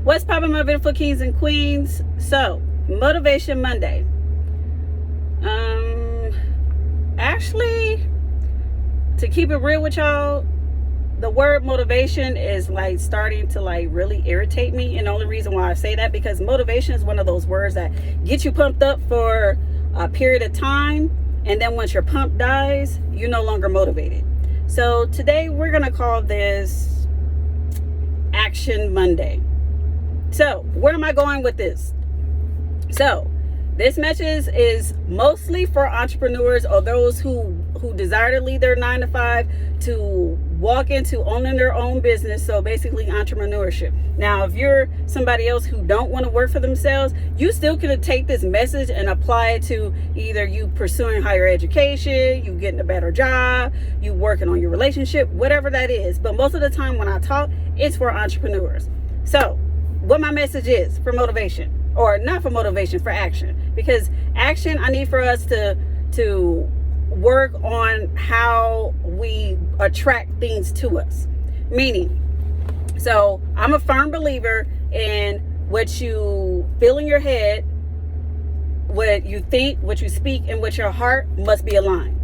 What's poppin', my beautiful kings and queens? So, Motivation Monday. Actually, to keep it real with y'all, the word motivation is like starting to like really irritate me. And the only reason why I say that, because motivation is one of those words that get you pumped up for a period of time. And then once your pump dies, you're no longer motivated. So today we're going to call this Action Monday. So where am I going with this? So this message is mostly for entrepreneurs or those who desire to leave their 9-to-5 to walk into owning their own business. So basically entrepreneurship. Now, if you're somebody else who don't want to work for themselves, you still can take this message and apply it to either you pursuing higher education, you getting a better job, you working on your relationship, whatever that is. But most of the time when I talk, it's for entrepreneurs. So what my message is for motivation, or not for motivation, for action. Because action, I need for us to work on how we attract things to us. Meaning, so I'm a firm believer in what you feel in your head, what you think, what you speak, and what your heart must be aligned.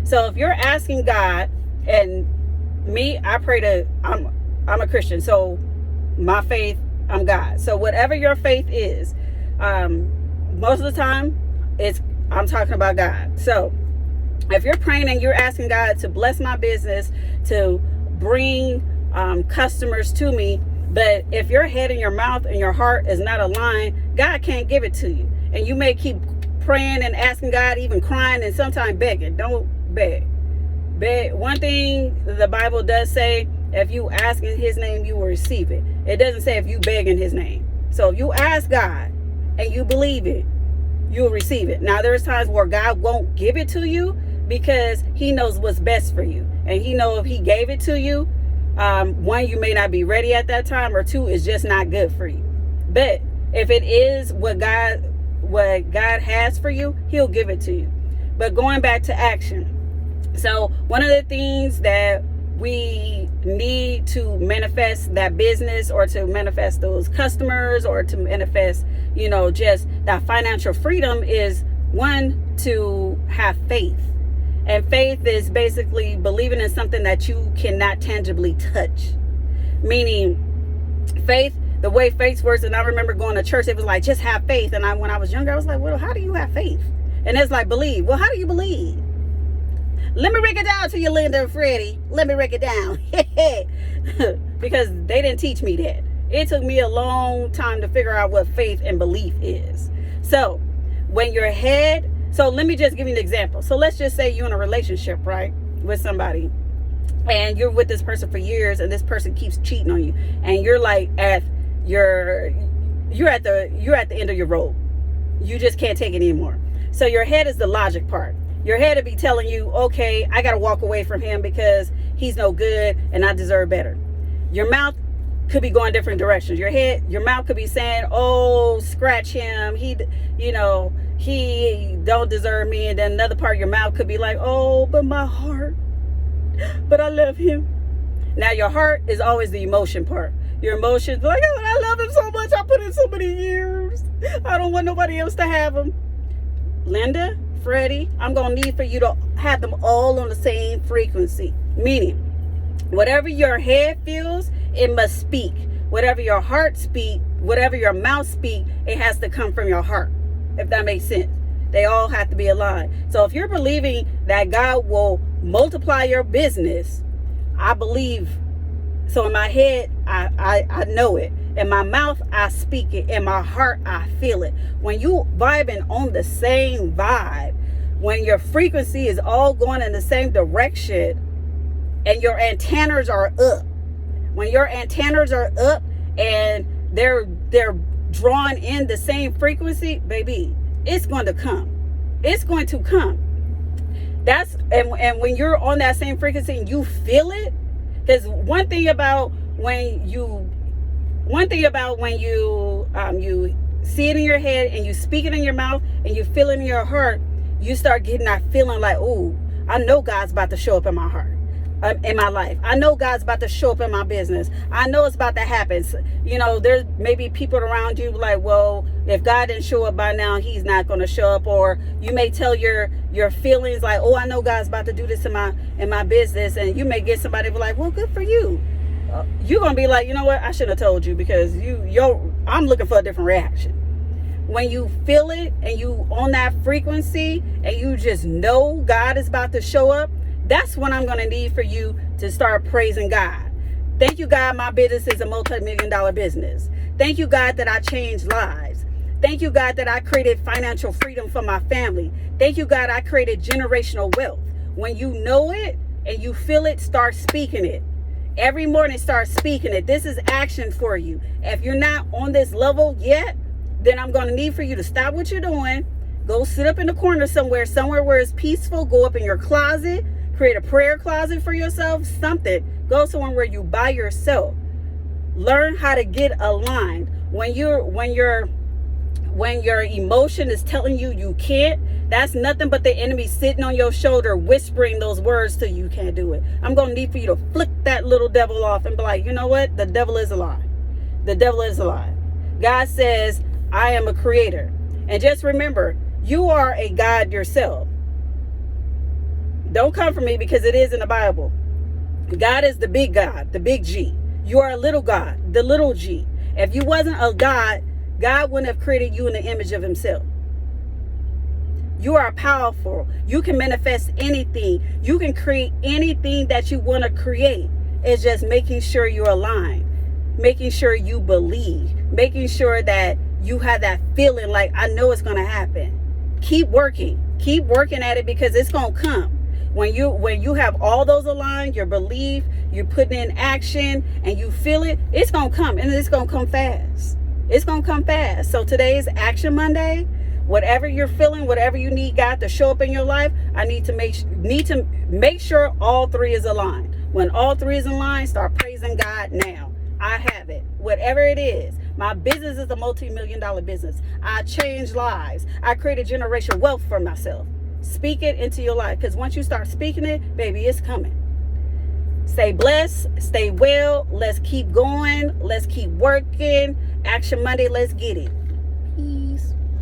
So if you're asking God, and me, I pray to, I'm a Christian, so my faith, I'm God. So whatever your faith is, most of the time I'm talking about God. So if you're praying and you're asking God to bless my business, to bring customers to me, but if your head and your mouth and your heart is not aligned, God can't give it to you. And you may keep praying and asking God, even crying and sometimes begging. Don't beg. One thing the Bible does say, if you ask in his name, you will receive it. It doesn't say if you beg in his name. So if you ask God and you believe it, you'll receive it. Now, there's times where God won't give it to you because he knows what's best for you. And he knows if he gave it to you, one, you may not be ready at that time, or two, it's just not good for you. But if it is what God has for you, he'll give it to you. But going back to action. So one of the things that we need to manifest that business, or to manifest those customers, or to manifest, just that financial freedom, is one, to have faith. And faith is basically believing in something that you cannot tangibly touch. Meaning faith, the way faith works, and I remember going to church, it was like, just have faith. And when I was younger, I was like, well, how do you have faith? And it's like, believe. Well, how do you believe? Let me break it down to you, Linda and Freddie. Let me break it down. Because they didn't teach me that. It took me a long time to figure out what faith and belief is. So when your head, so let me just give you an example. So let's just say you're in a relationship, right, with somebody, and you're with this person for years, and this person keeps cheating on you, and you're like you're at the end of your rope. You just can't take it anymore. So your head is the logic part. Your head would be telling you, okay, I got to walk away from him because he's no good and I deserve better. Your mouth could be going different directions. Your mouth could be saying, oh, scratch him. He don't deserve me. And then another part of your mouth could be like, oh, but my heart, but I love him. Now your heart is always the emotion part. Your emotions like, oh, I love him so much. I put in so many years. I don't want nobody else to have him. Linda, Freddie, I'm going to need for you to have them all on the same frequency. Meaning, whatever your head feels, it must speak. Whatever your heart speak, whatever your mouth speak, it has to come from your heart. If that makes sense. They all have to be aligned. So if you're believing that God will multiply your business, I believe. So in my head, I know it. In my mouth, I speak it. In my heart, I feel it. When you vibing on the same vibe, when your frequency is all going in the same direction, and your antennas are up, when your antennas are up and they're drawn in the same frequency, baby, it's going to come. It's going to come. And when you're on that same frequency and you feel it, because one thing about when you see it in your head and you speak it in your mouth and you feel it in your heart, you start getting that feeling like, oh, I know God's about to show up in my heart. in my life. I know God's about to show up in my business. I know it's about to happen. You know, there's maybe people around you like, well, if God didn't show up by now, he's not going to show up. Or you may tell your feelings like, oh, I know God's about to do this in my business. And you may get somebody be like, well, good for you. You're going to be like, you know what? I shouldn't have told you, because I'm looking for a different reaction. When you feel it and you on that frequency and you just know God is about to show up, that's when I'm going to need for you to start praising God. Thank you, God, my business is a multi-million-dollar business. Thank you, God, that I changed lives. Thank you, God, that I created financial freedom for my family. Thank you, God, I created generational wealth. When you know it and you feel it, start speaking it. Every morning, start speaking it. This is action for you. If you're not on this level yet, then I'm going to need for you to stop what you're doing. Go sit up in the corner somewhere where it's peaceful. Go up in your closet. Create a prayer closet for yourself. Something. Go somewhere where you by yourself. Learn how to get aligned. When your emotion is telling you you can't, that's nothing but the enemy sitting on your shoulder whispering those words to you, you can't do it. I'm going to need for you to flick that little devil off and be like, you know what? The devil is a lie. The devil is a lie. God says, I am a creator. And just remember, you are a God yourself. Don't come for me, because it is in the Bible. God is the big God, the big G. You are a little God, the little G. If you wasn't a God, God wouldn't have created you in the image of himself. You are powerful. You can manifest anything. You can create anything that you want to create. It's just making sure you're aligned, making sure you believe, making sure that you have that feeling like, I know it's going to happen. Keep working at it, because it's going to come. When you have all those aligned, your belief, you're putting in action and you feel it, it's going to come, and it's going to come fast. It's going to come fast. So today's Action Monday. Whatever you're feeling, whatever you need God to show up in your life, I need to make sure all three is aligned. When all three is aligned, start praising God now. I have it. Whatever it is. My business is a multi-million-dollar business. I changed lives. I created generational wealth for myself. Speak it into your life, because once you start speaking it, baby, it's coming. Stay blessed. Stay well. Let's keep going. Let's keep working. Action Monday. Let's get it. Peace.